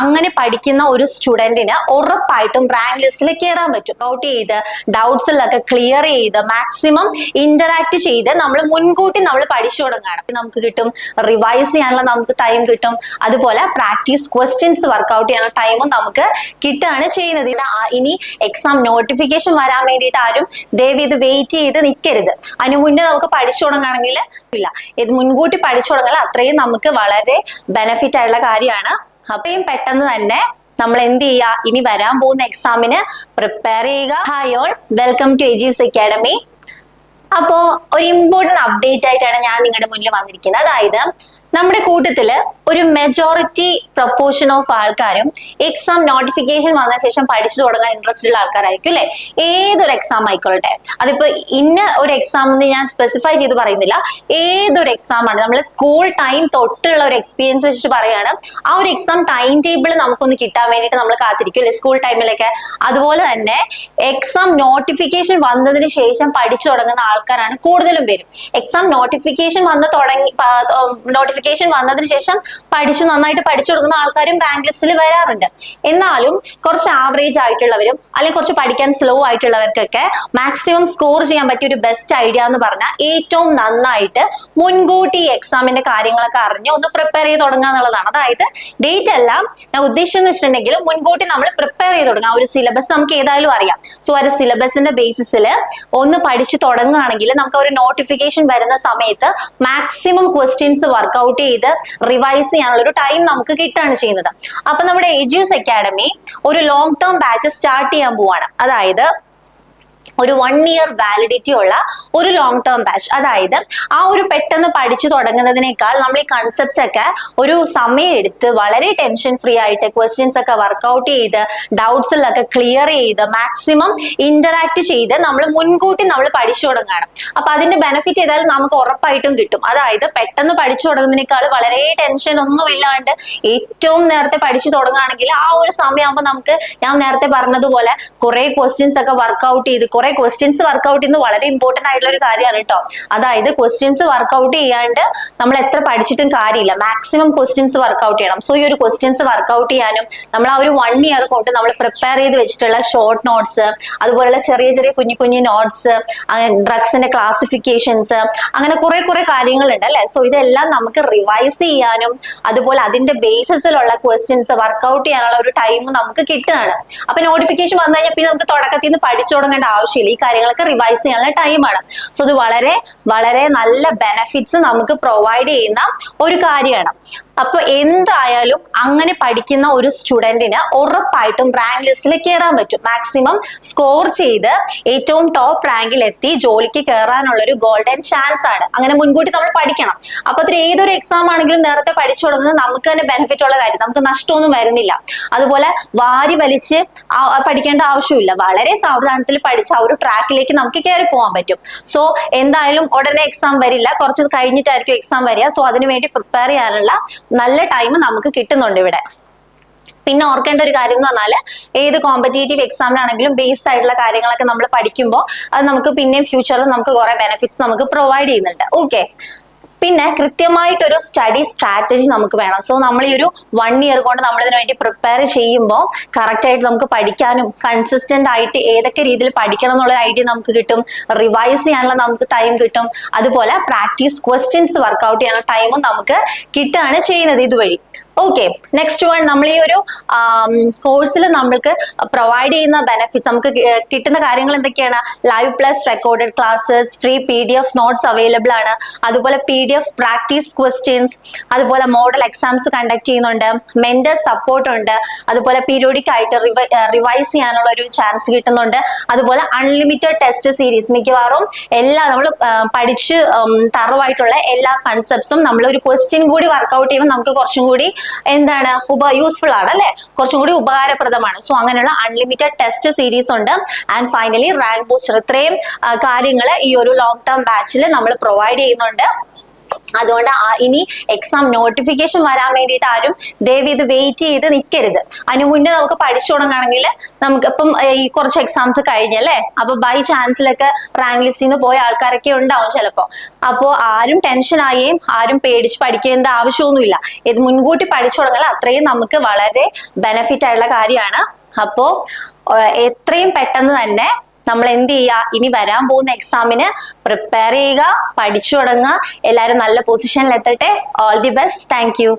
അങ്ങനെ പഠിക്കുന്ന ഒരു സ്റ്റുഡന്റിന് ഉറപ്പായിട്ടും റാങ്ക് ലിസ്റ്റിൽ കയറാൻ പറ്റും. ഔട്ട് ചെയ്ത് ഡൗട്ട്സിലൊക്കെ ക്ലിയർ ചെയ്ത് മാക്സിമം ഇന്ററാക്ട് ചെയ്ത് നമ്മൾ മുൻകൂട്ടി നമ്മൾ പഠിച്ചു തുടങ്ങുകയാണ്. നമുക്ക് കിട്ടും റിവൈസ് ചെയ്യാനുള്ള നമുക്ക് ടൈം കിട്ടും. അതുപോലെ പ്രാക്ടീസ് ക്വസ്റ്റ്യൻസ് വർക്ക്ഔട്ട് ചെയ്യാനുള്ള ടൈമും നമുക്ക് കിട്ടുകയാണ് ചെയ്യുന്നത്. ഇനി എക്സാം നോട്ടിഫിക്കേഷൻ വരാൻ വേണ്ടിയിട്ട് ആരും ദയവ് ഇത് വെയിറ്റ് ചെയ്ത് നിൽക്കരുത്. അതിന് മുന്നേ നമുക്ക് പഠിച്ചു തുടങ്ങുകയാണെങ്കിൽ ഇല്ല, ഇത് മുൻകൂട്ടി പഠിച്ചു തുടങ്ങിയാൽ അത്രയും നമുക്ക് വളരെ ബെനിഫിറ്റ് ആയിട്ടുള്ള കാര്യമാണ്. അപ്പയും പെട്ടെന്ന് തന്നെ നമ്മൾ എന്ത് ചെയ്യുക, ഇനി വരാൻ പോകുന്ന എക്സാമിന് പ്രിപ്പയർ ചെയ്യുക. Hi all, welcome to Edus academy. അപ്പോ ഒരു ഇമ്പോർട്ടന്റ് അപ്ഡേറ്റ് ആയിട്ടാണ് ഞാൻ നിങ്ങളുടെ മുന്നിൽ വന്നിരിക്കുന്നത്. അതായത് നമ്മുടെ കൂട്ടത്തില് ഒരു മെജോറിറ്റി പ്രൊപ്പോർഷൻ ഓഫ് ആൾക്കാരും എക്സാം നോട്ടിഫിക്കേഷൻ വന്ന ശേഷം പഠിച്ചു തുടങ്ങാൻ ഇൻട്രസ്റ്റ് ഉള്ള ആൾക്കാരായിരിക്കും അല്ലെ. ഏതൊരു എക്സാം ആയിക്കോട്ടെ, അതിപ്പോ ഇന്ന ഒരു എക്സാം എന്ന് ഞാൻ സ്പെസിഫൈ ചെയ്ത് പറയുന്നില്ല, ഏതൊരു എക്സാം ആണ്. നമ്മൾ സ്കൂൾ ടൈം തൊട്ടുള്ള ഒരു എക്സ്പീരിയൻസ് വെച്ചിട്ട് പറയാണ്, ആ ഒരു എക്സാം ടൈം ടേബിൾ നമുക്കൊന്ന് കിട്ടാൻ വേണ്ടിയിട്ട് നമ്മൾ കാത്തിരിക്കും അല്ലെ, സ്കൂൾ ടൈമിലൊക്കെ. അതുപോലെ തന്നെ എക്സാം നോട്ടിഫിക്കേഷൻ വന്നതിന് ശേഷം പഠിച്ചു തുടങ്ങുന്ന ആൾക്കാരാണ് കൂടുതലും പേരും. എക്സാം നോട്ടിഫിക്കേഷൻ വന്നതിന് ശേഷം നന്നായിട്ട് പഠിച്ചു കൊടുക്കുന്ന ആൾക്കാരും റാങ്ക് ലിസ്റ്റിൽ വരാറുണ്ട്. എന്നാലും കുറച്ച് ആവറേജ് ആയിട്ടുള്ളവരും അല്ലെങ്കിൽ കുറച്ച് പഠിക്കാൻ സ്ലോ ആയിട്ടുള്ളവർക്കൊക്കെ മാക്സിമം സ്കോർ ചെയ്യാൻ പറ്റിയ ഒരു ബെസ്റ്റ് ഐഡിയ എന്ന് പറഞ്ഞാൽ ഏറ്റവും നന്നായിട്ട് മുൻകൂട്ടി എക്സാമിന്റെ കാര്യങ്ങളൊക്കെ അറിഞ്ഞ് ഒന്ന് പ്രിപ്പയർ ചെയ്ത് തുടങ്ങുക എന്നുള്ളതാണ്. അതായത് ഡേറ്റ് എല്ലാം ഞാൻ ഉദ്ദേശിച്ചെന്ന് വെച്ചിട്ടുണ്ടെങ്കിൽ മുൻകൂട്ടി നമ്മൾ പ്രിപ്പയർ ചെയ്ത് തുടങ്ങുക. ഒരു സിലബസ് നമുക്ക് ഏതായാലും അറിയാം. സോ ഒരു സിലബസിന്റെ ബേസിസിൽ ഒന്ന് പഠിച്ചു തുടങ്ങുകയാണെങ്കിൽ നമുക്ക് ഒരു നോട്ടിഫിക്കേഷൻ വരുന്ന സമയത്ത് മാക്സിമം ക്വസ്റ്റ്യൻസ് വർക്ക്ഔട്ട് ചെയ്ത് റിവൈസ് ചെയ്യാനുള്ള ഒരു ടൈം നമുക്ക് കിട്ടുകയാണ് ചെയ്യുന്നത്. അപ്പൊ നമ്മുടെ എജ്യൂസ് അക്കാഡമി ഒരു ലോങ് ടേം ബാച്ച് സ്റ്റാർട്ട് ചെയ്യാൻ പോവാണ്. അതായത് ഒരു 1 year വാലിഡിറ്റി ഉള്ള ഒരു ലോങ് ടേം ബാച്ച്. അതായത് ആ ഒരു പെട്ടെന്ന് പഠിച്ചു തുടങ്ങുന്നതിനേക്കാൾ നമ്മൾ ഈ കൺസെപ്റ്റ്സ് ഒക്കെ ഒരു സമയം എടുത്ത് വളരെ ടെൻഷൻ ഫ്രീ ആയിട്ട് ക്വസ്റ്റ്യൻസ് ഒക്കെ വർക്ക്ഔട്ട് ചെയ്ത് ഡൗട്ട്സിലൊക്കെ ക്ലിയർ ചെയ്ത് മാക്സിമം ഇന്ററാക്ട് ചെയ്ത് നമ്മൾ മുൻകൂട്ടി നമ്മൾ പഠിച്ചു തുടങ്ങുകയാണ്. അപ്പൊ അതിന്റെ ബെനിഫിറ്റ് ഏതായാലും നമുക്ക് ഉറപ്പായിട്ടും കിട്ടും. അതായത് പെട്ടെന്ന് പഠിച്ചു തുടങ്ങുന്നതിനേക്കാൾ വളരെ ടെൻഷൻ ഒന്നും ഇല്ലാണ്ട് ഏറ്റവും നേരത്തെ പഠിച്ചു തുടങ്ങുകയാണെങ്കിൽ ആ ഒരു സമയമാകുമ്പോൾ നമുക്ക്, ഞാൻ നേരത്തെ പറഞ്ഞതുപോലെ കുറെ ക്വസ്റ്റ്യൻസ് ഒക്കെ വർക്ക്ഔട്ട് ചെയ്ത് ക്വസ്റ്റ്യൻസ് വർക്ക്ഔട്ട് ചെയ്യുന്നത് വളരെ ഇമ്പോർട്ടന്റ് ആയിട്ടുള്ള ഒരു കാര്യമാണ് കേട്ടോ. അതായത് ക്വസ്റ്റ്യൻസ് വർക്ക്ഔട്ട് ചെയ്യാണ്ട് നമ്മൾ എത്ര പഠിച്ചിട്ടും കാര്യമില്ല, മാക്സിമം ക്വസ്റ്റ്യൻസ് വർക്ക്ഔട്ട് ചെയ്യണം. സോ ഈ ഒരു ക്വസ്റ്റ്യൻസ് വർക്ക്ഔട്ട് ചെയ്യാനും നമ്മൾ ആ ഒരു 1 year കൊണ്ട് നമ്മൾ പ്രിപ്പയർ ചെയ്ത് വെച്ചിട്ടുള്ള ഷോർട്ട് നോട്ട്സ്, അതുപോലുള്ള ചെറിയ ചെറിയ കുഞ്ഞു നോട്ട്സ്, ഡ്രഗ്സിന്റെ ക്ലാസിഫിക്കേഷൻസ്, അങ്ങനെ കുറെ കാര്യങ്ങളുണ്ട് അല്ലെ. സോ ഇതെല്ലാം നമുക്ക് റിവൈസ് ചെയ്യാനും അതുപോലെ അതിന്റെ ബേസിസിലുള്ള ക്വസ്റ്റ്യൻസ് വർക്ക്ഔട്ട് ചെയ്യാനുള്ള ഒരു ടൈം നമുക്ക് കിട്ടുകയാണ്. അപ്പൊ നോട്ടിഫിക്കേഷൻ വന്നു കഴിഞ്ഞാൽ പിന്നെ നമുക്ക് തുടക്കത്തിൽ നിന്ന് പഠിച്ചു തുടങ്ങേണ്ട ആവശ്യമില്ല. ഈ കാര്യങ്ങളൊക്കെ റിവൈസ് ചെയ്യാനുള്ള ടൈമാണ്. സോ ഇത് വളരെ വളരെ നല്ല ബെനിഫിറ്റ്സ് നമുക്ക് പ്രൊവൈഡ് ചെയ്യുന്ന ഒരു കാര്യമാണ്. അപ്പൊ എന്തായാലും അങ്ങനെ പഠിക്കുന്ന ഒരു സ്റ്റുഡന്റിന് ഉറപ്പായിട്ടും റാങ്ക് ലിസ്റ്റിൽ കയറാൻ പറ്റും. മാക്സിമം സ്കോർ ചെയ്ത് ഏറ്റവും ടോപ്പ് റാങ്കിൽ എത്തി ജോലിക്ക് കയറാനുള്ള ഒരു ഗോൾഡൻ ചാൻസ് ആണ്. അങ്ങനെ മുൻകൂട്ടി നമ്മൾ പഠിക്കണം. അപ്പൊ അത്ര ഏതൊരു എക്സാം ആണെങ്കിലും നേരത്തെ പഠിച്ചു തുടങ്ങുന്നത് നമുക്ക് തന്നെ ബെനിഫിറ്റ് ഉള്ള കാര്യം, നമുക്ക് നഷ്ടമൊന്നും വരുന്നില്ല. അതുപോലെ വാരി വലിച്ച് പഠിക്കേണ്ട ആവശ്യമില്ല. വളരെ സാവധാനത്തിൽ പഠിച്ച് ആ ഒരു ട്രാക്കിലേക്ക് നമുക്ക് കയറി പോകാൻ പറ്റും. സോ എന്തായാലും ഉടനെ എക്സാം വരില്ല, കുറച്ച് കഴിഞ്ഞിട്ടായിരിക്കും എക്സാം വരിക. സോ അതിനുവേണ്ടി പ്രിപ്പയർ ചെയ്യാനുള്ള നല്ല ടൈം നമുക്ക് കിട്ടുന്നുണ്ട് ഇവിടെ. പിന്നെ ഓർക്കേണ്ട ഒരു കാര്യം എന്ന് പറഞ്ഞാൽ ഏത് കോമ്പറ്റേറ്റീവ് എക്സാമിനാണെങ്കിലും ബേസ്ഡ് ആയിട്ടുള്ള കാര്യങ്ങളൊക്കെ നമ്മൾ പഠിക്കുമ്പോൾ അത് നമുക്ക് പിന്നെയും ഫ്യൂച്ചറിൽ നമുക്ക് കുറെ ബെനിഫിറ്റ്സ് നമുക്ക് പ്രൊവൈഡ് ചെയ്യുന്നുണ്ട്. ഓക്കെ, പിന്നെ കൃത്യമായിട്ടൊരു സ്റ്റഡി സ്ട്രാറ്റജി നമുക്ക് വേണം. സോ നമ്മൾ ഈ ഒരു 1 year കൊണ്ട് നമ്മൾ ഇതിനു വേണ്ടി പ്രിപ്പയർ ചെയ്യുമ്പോൾ കറക്റ്റ് ആയിട്ട് നമുക്ക് പഠിക്കാനും കൺസിസ്റ്റന്റ് ആയിട്ട് ഏതൊക്കെ രീതിയിൽ പഠിക്കണം എന്നുള്ള ഐഡിയ നമുക്ക് കിട്ടും. റിവൈസ് ചെയ്യാനുള്ള നമുക്ക് ടൈം കിട്ടും. അതുപോലെ പ്രാക്ടീസ് ക്വസ്റ്റ്യൻസ് വർക്ക്ഔട്ട് ചെയ്യാനുള്ള ടൈമും നമുക്ക് കിട്ടുകയാണ് ചെയ്യുന്നത് ഇതുവഴി. ഓക്കെ, നെക്സ്റ്റ് വൺ, നമ്മൾ ഈ ഒരു കോഴ്സിൽ നമ്മൾക്ക് പ്രൊവൈഡ് ചെയ്യുന്ന ബെനിഫിറ്റ്സ്, നമുക്ക് കിട്ടുന്ന കാര്യങ്ങൾ എന്തൊക്കെയാണ്? Live plus recorded classes, free PDF notes available ആണ്. അതുപോലെ PDF പ്രാക്ടീസ് ക്വസ്റ്റ്യൻസ്, അതുപോലെ മോഡൽ എക്സാംസ് കണ്ടക്ട് ചെയ്യുന്നുണ്ട്. മെന്റർ സപ്പോർട്ട് ഉണ്ട്. അതുപോലെ പീരിയോഡിക് ആയിട്ട് റിവൈസ് ചെയ്യാനുള്ള ഒരു ചാൻസ് കിട്ടുന്നുണ്ട്. അതുപോലെ അൺലിമിറ്റഡ് ടെസ്റ്റ് സീരീസ്, മിക്കവാറും എല്ലാ നമ്മൾ പഠിച്ച് തറവായിട്ടുള്ള എല്ലാ കൺസെപ്റ്റ്സും നമ്മൾ ഒരു ക്വസ്റ്റ്യൻ കൂടി വർക്ക്ഔട്ട് ചെയ്യുമ്പോൾ നമുക്ക് കുറച്ചും കൂടി എന്താണ് യൂസ്ഫുൾ ആണ് അല്ലെ, കുറച്ചും കൂടി ഉപകാരപ്രദമാണ്. സോ അങ്ങനെയുള്ള അൺലിമിറ്റഡ് ടെസ്റ്റ് സീരീസ് ഉണ്ട്. And finally rank booster. ഇത്രയും കാര്യങ്ങൾ ഈ ഒരു ലോങ് ടേം ബാച്ചിൽ നമ്മൾ പ്രൊവൈഡ് ചെയ്യുന്നുണ്ട്. അതുകൊണ്ട് ഇനി എക്സാം നോട്ടിഫിക്കേഷൻ വരാൻ വേണ്ടിയിട്ട് ആരും ദയവ് ഇത് വെയിറ്റ് ചെയ്ത് നിൽക്കരുത്. അതിനു മുന്നേ നമുക്ക് പഠിച്ചു തുടങ്ങുകയാണെങ്കിൽ നമുക്ക് ഇപ്പം ഈ കുറച്ച് എക്സാംസ് കഴിഞ്ഞല്ലേ, അപ്പൊ ബൈ ചാൻസിലൊക്കെ റാങ്ക് ലിസ്റ്റിൽ നിന്ന് പോയ ആൾക്കാരൊക്കെ ഉണ്ടാവും ചിലപ്പോ. അപ്പോ ആരും ടെൻഷൻ ആവുകയും ആരും പേടിച്ച് പഠിക്കേണ്ട ആവശ്യമൊന്നുമില്ല. ഇത് മുൻകൂട്ടി പഠിച്ചു തുടങ്ങിയാൽ അത്രയും നമുക്ക് വളരെ ബെനിഫിറ്റ് ആയിട്ടുള്ള കാര്യമാണ്. അപ്പോ എത്രയും പെട്ടെന്ന് തന്നെ നമ്മൾ എന്ത് ചെയ്യുക, ഇനി വരാൻ പോകുന്ന എക്സാമിന് പ്രിപ്പയർ ചെയ്യുക, പഠിച്ചു തുടങ്ങുക. എല്ലാവരും നല്ല പൊസിഷനിൽ എത്തട്ടെ. All the best. Thank U.